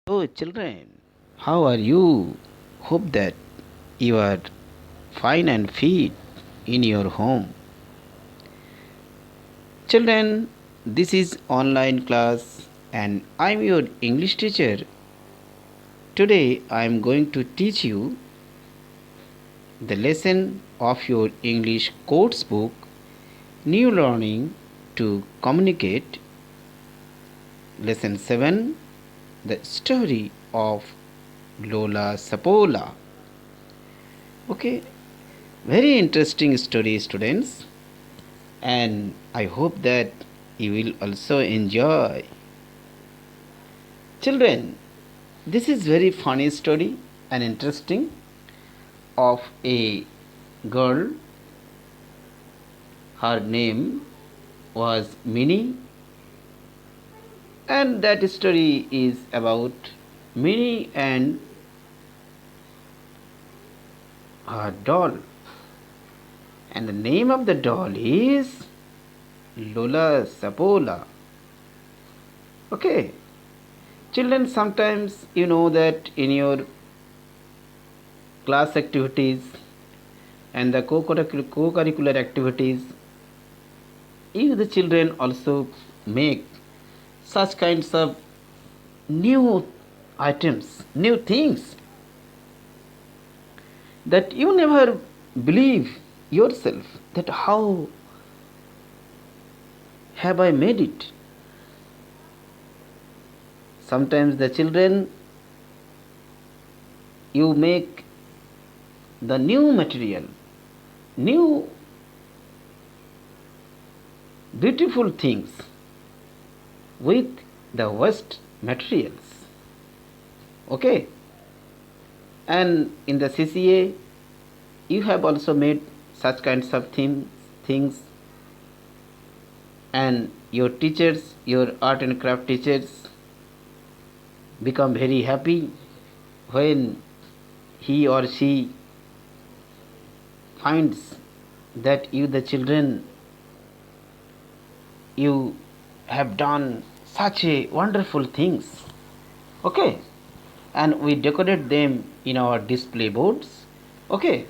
Hello, children. How are you? Hope that you are fine and fit in your home. Children, this is online class and I'm your English teacher. Today I am going to teach you the lesson of your English course book, New Learning to Communicate. Lesson 7, the story of Lola Sapola. Okay, very interesting story, students, and I hope that you will also enjoy. Children, this is very funny story and interesting of a girl. Her name was Minnie, and that story is about Minnie and her doll. And the name of the doll is Lola Sapola. Okay, children, sometimes you know that in your class activities and the co-curricular activities, you the children also make such kinds of new items, new things that you never believe yourself that how have I made it. Sometimes the children, you make the new material, new beautiful things with the waste materials. Okay, and in the CCA you have also made such kinds of things, and your teachers, your art and craft teachers, become very happy when he or she finds that you the children, you have done such a wonderful things. Okay, and we decorate them in our display boards. Okay,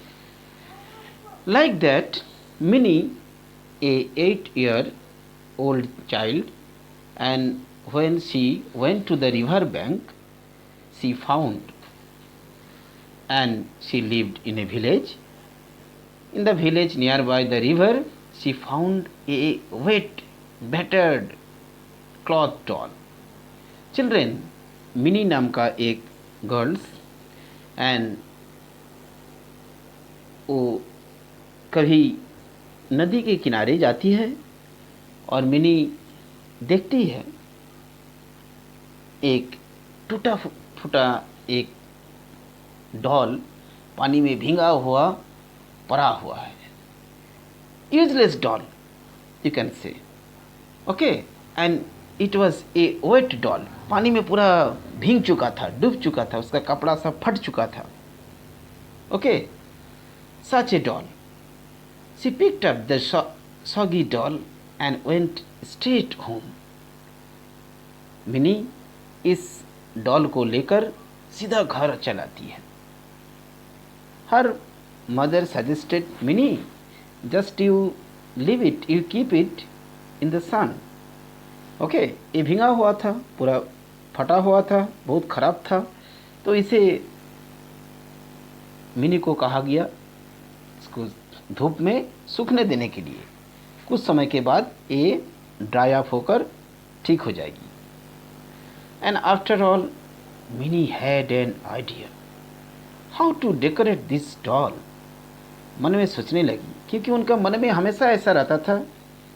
like that, Minnie, a 8-year old child, and when she went to the river bank, she found, and she lived in a village. In the village nearby the river, she found a wet, battered cloth doll. Children, mini नाम का एक girls, and वो कभी नदी के किनारे जाती है और मिनी देखती है एक टूटा फूटा एक डॉल पानी में भींगा हुआ पड़ा हुआ है, useless doll you can say. Okay, and it was a wet doll, पानी में पूरा भींग चुका था, डूब चुका था, उसका कपड़ा सब फट चुका था. Okay, such a doll. She picked up the soggy doll and went straight home. Mini इस डॉल को लेकर सीधा घर चलाती है. Her mother suggested, Mini just you leave it, you keep it in the sun. Okay, ये भींगा हुआ था, पूरा फटा हुआ था, बहुत ख़राब था, तो इसे मिनी को कहा गया इसको धूप में सूखने देने के लिए. कुछ समय के बाद ये ड्राई ऑफ होकर ठीक हो जाएगी. And after all Mini had an idea how to decorate this doll. मन में सोचने लगी, क्योंकि उनका मन में हमेशा ऐसा रहता था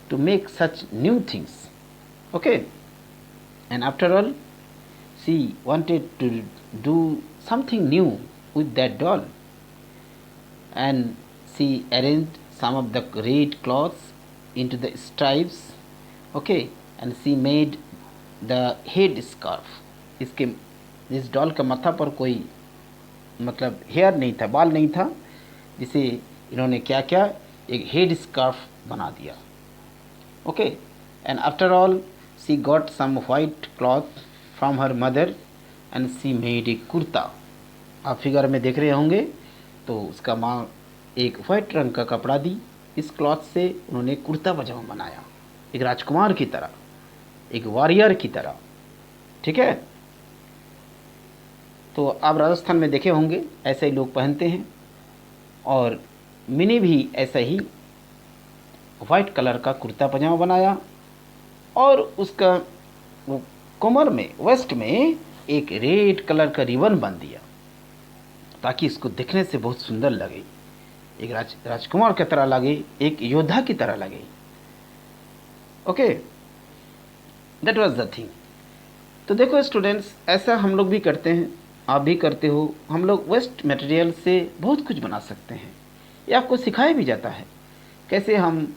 to make such new things. Okay, and after all, she wanted to do something new with that doll, and she arranged some of the red cloths into the stripes. Okay, and she made the head scarf. इसके इस doll का माथा पर कोई मतलब hair नहीं था, बाल नहीं था, जिसे इन्होंने क्या क्या एक हेड स्कार्फ बना दिया. Okay, and after all she got some white cloth from her mother and C made a kurta. आप फिगर में देख रहे होंगे तो उसका माँ एक वाइट रंग का कपड़ा दी, इस क्लॉथ से उन्होंने कुर्ता पजामा बनाया, एक राजकुमार की तरह, एक वॉरियर की तरह। ठीक है, तो आप राजस्थान में देखे होंगे ऐसे ही लोग पहनते हैं, और मिनी भी ऐसा ही वाइट कलर का कुर्ता पजामा बनाया, और उसका वो कमर में, वेस्ट में एक रेड कलर का रिबन बांध दिया, ताकि इसको देखने से बहुत सुंदर लगे, एक राजकुमार की तरह लगे, एक योद्धा की तरह लगे। Okay, that was the thing. तो देखो स्टूडेंट्स, ऐसा हम लोग भी करते हैं, आप भी करते हो। हम लोग वेस्ट मटेरियल से बहुत कुछ बना सकते हैं, ये आपको सिखाया भी जाता है कैसे हम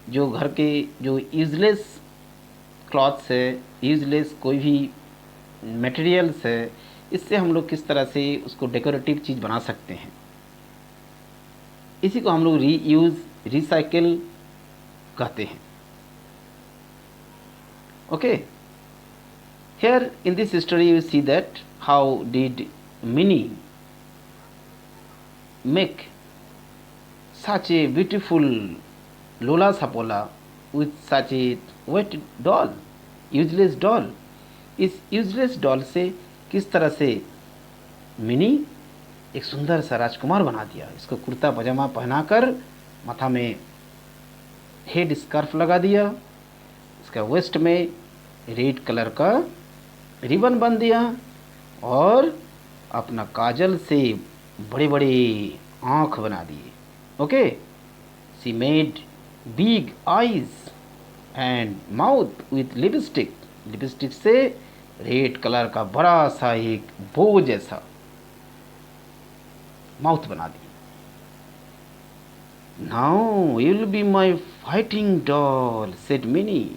जो घर के जो यूजलेस क्लॉथ्स है, यूजलेस कोई भी मटेरियल्स है, इससे हम लोग किस तरह से उसको डेकोरेटिव चीज़ बना सकते हैं। इसी को हम लोग रीयूज़, रिसाइकिल कहते हैं। Okay, here in this story you see that how did Minnie make such a beautiful Lola Sapola with such a wet doll, useless doll। इस यूजलेस डॉल से किस तरह से मिनी एक सुंदर सा राजकुमार बना दिया। इसको कुर्ता पजामा पहनाकर माथा में हेड स्कार्फ लगा दिया, इसका वेस्ट में रेड कलर का रिबन बन दिया, और अपना काजल से बड़े बड़े आँख बना दिए। Okay, she made big eyes and mouth with lipstick. Lipstick से रेड कलर का बड़ा सा एक बो जैसा माउथ बना दी। Now you will be my fighting doll said Mini,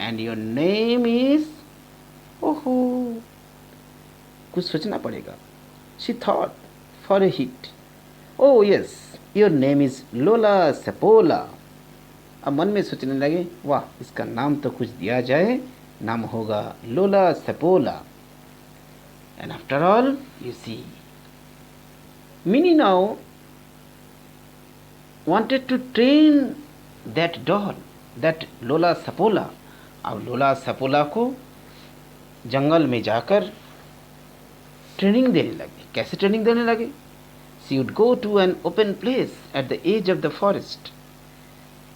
and your name is, ओहो, कुछ सोचना पड़ेगा। She thought for a hit, oh yes, your name is Lola Sapola. अब मन में सोचने लगे, वाह, इसका नाम तो कुछ दिया जाए, नाम होगा Lola Sapola. And after all you see, Mini now wanted to train that doll, that लोला सपोला। अब लोला सपोला को जंगल में जाकर ट्रेनिंग देने लगे। कैसे ट्रेनिंग देने लगे? She would go to an open place at the edge of the forest.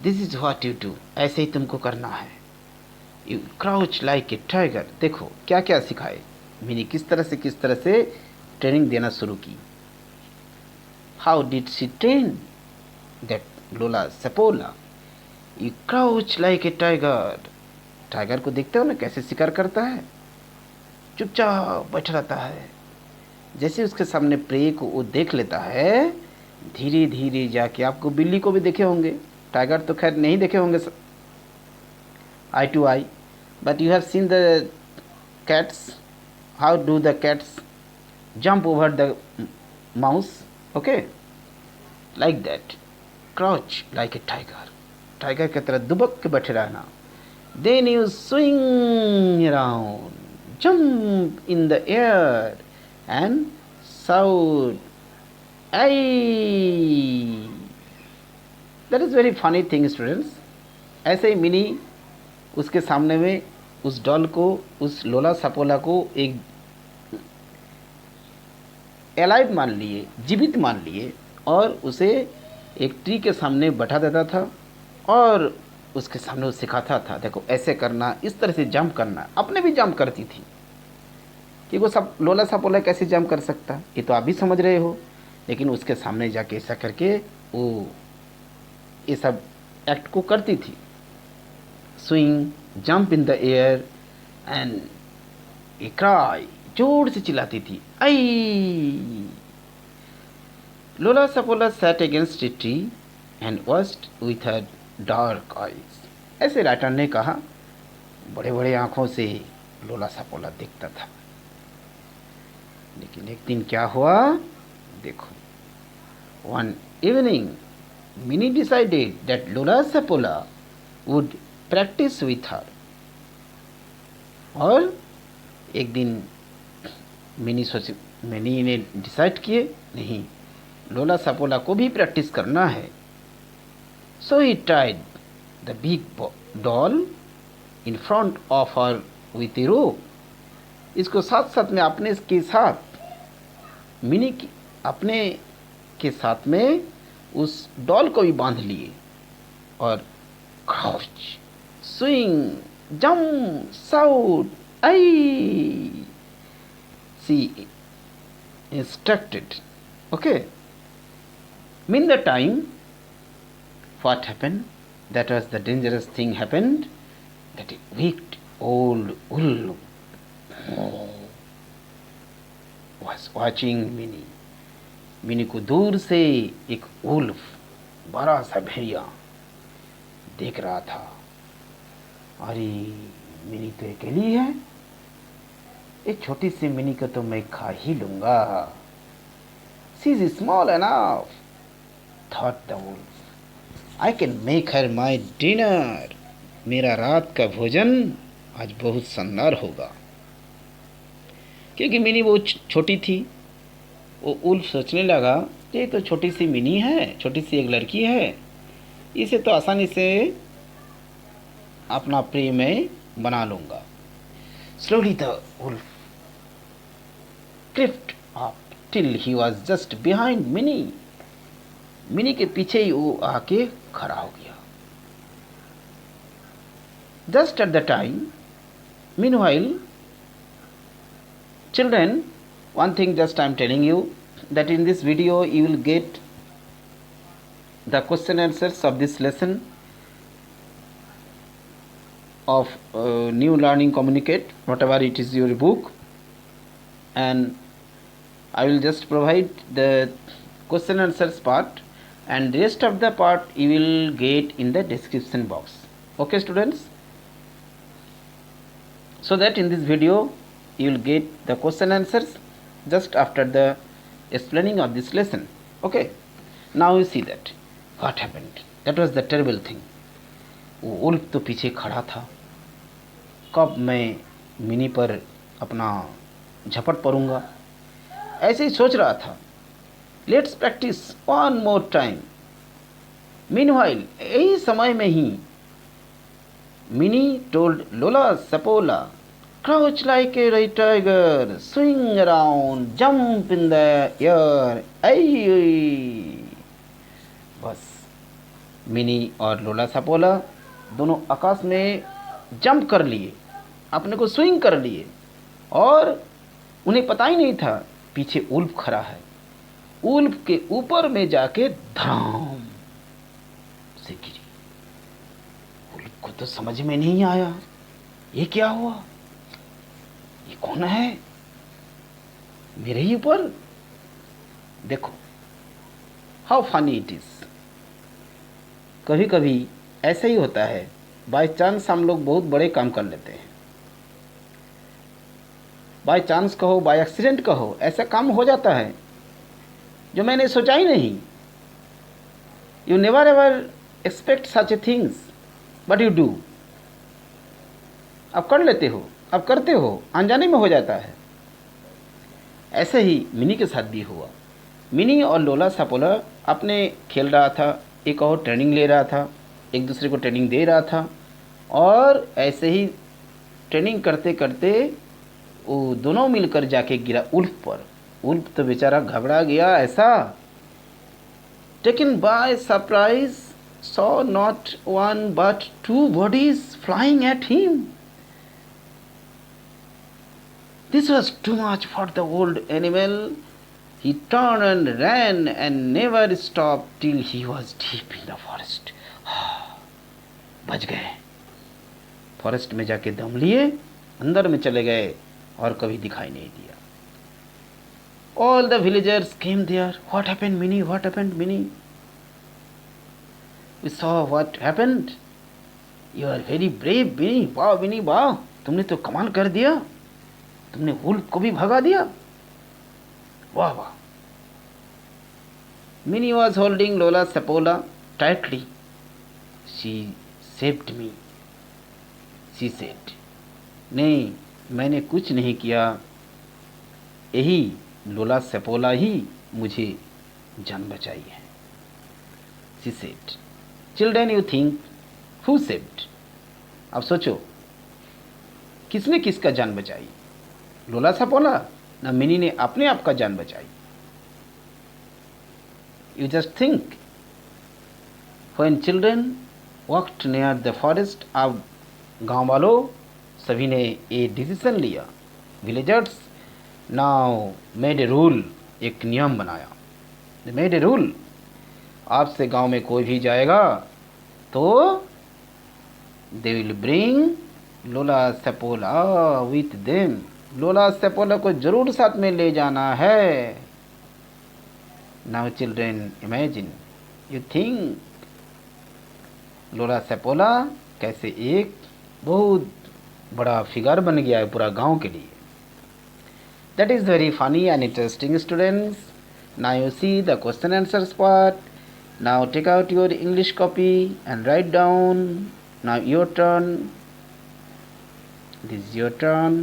This is what you do, ऐसे ही तुमको करना है। You crouch like a tiger. देखो क्या क्या सिखाए मिनी, किस तरह से ट्रेनिंग देना शुरू की। How did she train that Lola Sapola? You crouch like a tiger. Tiger को देखते हो ना कैसे शिकार करता है, चुपचाप बैठा रहता है। जैसे उसके सामने प्रे को वो देख लेता है, धीरे धीरे जाके, आपको बिल्ली को भी देखे होंगे, टाइगर तो खैर नहीं देखे होंगे eye to eye, but you have seen the cats, how do the cats jump over the mouse. Okay, like that, crouch like a tiger. Tiger की तरह दुबक के बैठे रहना। Then you swing around, jump in the air and shout, "Ay!" That is very funny thing, students. ऐसे ही mini उसके सामने में उस डॉल को, उस लोला सपोला को एक एलाइव मान लिए, जीवित मान लिए, और उसे एक ट्री के सामने बैठा देता था और उसके सामने वो सिखाता था, देखो ऐसे करना, इस तरह से जंप करना। अपने भी जंप करती थी कि वो सब लोला सपोला कैसे जंप कर सकता, ये तो आप भी समझ रहे हो। लेकिन उसके सामने जाके ऐसा करके वो ये सब एक्ट को करती थी। Swing, jump in the air and a cry, जोर से चिल्लाती थी, आई। Lola Sapola sat against a tree and watched with her dark eyes. ऐसे राइटर ने कहा, बड़े बड़े आंखों से लोला सपोला दिखता था। लेकिन एक दिन क्या हुआ, देखो। One evening mini decided that Lola Sapola would practice with her. और एक दिन मिनी ने डिसाइड किए, नहीं, लोला सपोला को भी प्रैक्टिस करना है। So he tied the big doll in front of her with a rope. इसको साथ साथ में अपने के साथ मिनी की अपने के साथ में उस डॉल को भी बांध लिए और crouch, swing, jump, shout, I, C instructed. Okay. Meantime, what happened? That was the dangerous thing happened. That a wicked old wolf was watching Minnie. Mini को दूर से एक उल्फ, बड़ा सा भेड़िया देख रहा था। अरे मिनी तो अकेली है, एक छोटी सी मिनी को तो मैं खा ही लूंगा। She is small enough, thought the wolf. I can make her my dinner. मेरा रात का भोजन आज बहुत शानदार होगा। क्योंकि मिनी वो छोटी थी, वो उल्फ सोचने लगा ये तो छोटी सी मिनी है, छोटी सी एक लड़की है, इसे तो आसानी से अपना प्रिय मैं बना लूंगा। Slowly the wolf crept up till he was just behind Mini. Mini के पीछे ही वो आके खड़ा हो गया। Just at the time, meanwhile, children, one thing just I am telling you, that in this video you will get the question answers of this lesson of New Learning Communicate, whatever it is your book, and I will just provide the question answers part, and rest of the part you will get in the description box. Okay students, so that in this video you will get the question answers just after the explaining of this lesson. Okay, now you see that what happened. That was the terrible thing. वो Ulf तो पीछे खड़ा था, कब मैं mini पर अपना झपट पड़ूंगा, ऐसे ही सोच रहा था। Let's practice one more time. Meanwhile, यही समय में ही मिनी टोल्ड लोला सपोला, crouch like a tiger, swing around, jump in the air, आई। बस मिनी और लोला सपोला दोनों आकाश में जंप कर लिए, अपने को स्विंग कर लिए, और उन्हें पता ही नहीं था पीछे उल्फ खड़ा है। उल्फ के ऊपर में जाके धड़ाम से गिरी। उल्फ को तो समझ में नहीं आया ये क्या हुआ, ये कौन है मेरे ही ऊपर। देखो हाउ फनी इट इज। कभी कभी ऐसा ही होता है, बाय चांस हम लोग बहुत बड़े काम कर लेते हैं। बाय चांस कहो, बाय एक्सीडेंट कहो, ऐसा काम हो जाता है जो मैंने सोचा ही नहीं। You never ever expect such A things but you do. अब कर लेते हो, अब करते हो, अनजाने में हो जाता है। ऐसे ही मिनी के साथ भी हुआ। मिनी और लोला सपोला अपने खेल रहा था, एक और ट्रेनिंग ले रहा था, एक दूसरे को ट्रेनिंग दे रहा था, और ऐसे ही ट्रेनिंग करते करते वो दोनों मिलकर जाके गिरा उल्फ पर। उल्फ तो बेचारा घबरा गया ऐसा, taken by surprise, saw not one but two bodies flying at him. This was too much for the old animal. He turned and ran and never stopped till he was deep in the forest. बच गए, forest में जाके दम लिए, अंदर में चले गए और कभी दिखाई नहीं दिया। All the villagers came there. What happened, Minnie? What happened, Minnie? We saw what happened. You are very brave, Minnie. वाह Minnie, वाह, तुमने तो कमाल कर दिया, तुमने वुल्फ को भी भगा दिया, वाह वाह। Mini was holding Lola Sapola tightly. She saved me, she said. नहीं, मैंने कुछ नहीं किया, यही लोला सेपोला ही मुझे जान बचाई है। She said. Children, you think who saved? अब सोचो, किसने किसका जान बचाई? लोला सेपोला ना मिनी ने अपने आप का जान बचाई? You just think. When children walked near the forest, अब गांव वालों सभी ने ये डिसीजन लिया। Villagers now made a rule, एक नियम बनाया। दे मेड ए रूल, आज से गांव में कोई भी जाएगा तो दे विल ब्रिंग लोला सेपोला विथ देम। लोला सेपोला को जरूर साथ में ले जाना है। Now children imagine, you think लोला सेपोला कैसे एक बहुत बड़ा फिगर बन गया है पूरा गांव के लिए। That is very funny and interesting students. Now you see the question answers part. Now take out your English copy and write down. Now your turn, this is your turn.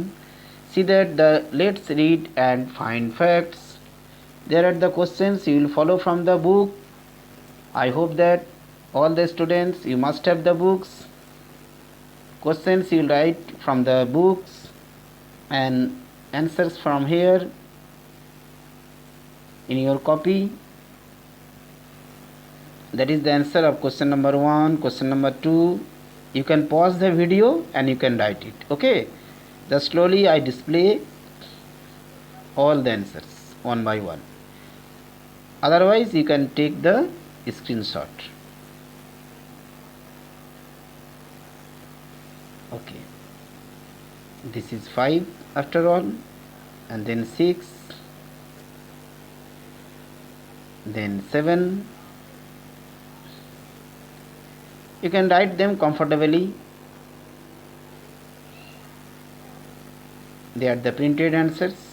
See that the let's read and find facts. There are the questions you will follow from the book. I hope that all the students, you must have the books. Questions you will write from the books and answers from here in your copy. That is the answer of question number 1. Question number 2, you can pause the video and you can write it. Okay, just slowly I display all the answers one by one. Otherwise you can take the screenshot. Okay, this is 5 after all, and then 6, then 7. You can write them comfortably. They are the printed answers.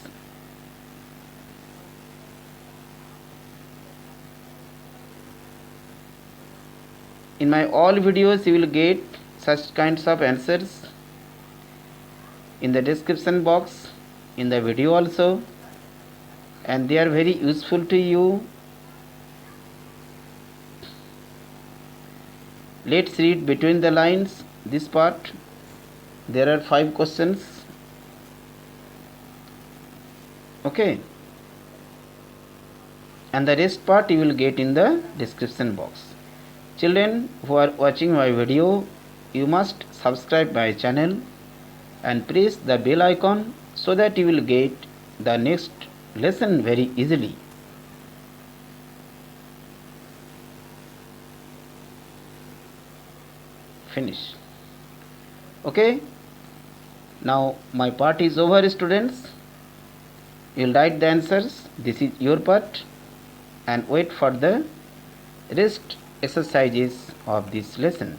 In my all videos you will get such kinds of answers in the description box, in the video also, and they are very useful to you. Let's read between the lines this part. There are 5 questions. Okay, and the rest part you will get in the description box. Children who are watching my video, you must subscribe my channel and press the bell icon so that you will get the next lesson very easily. Finish. Okay, now my part is over, students. You will write the answers. This is your part, and wait for the rest exercises of this lesson.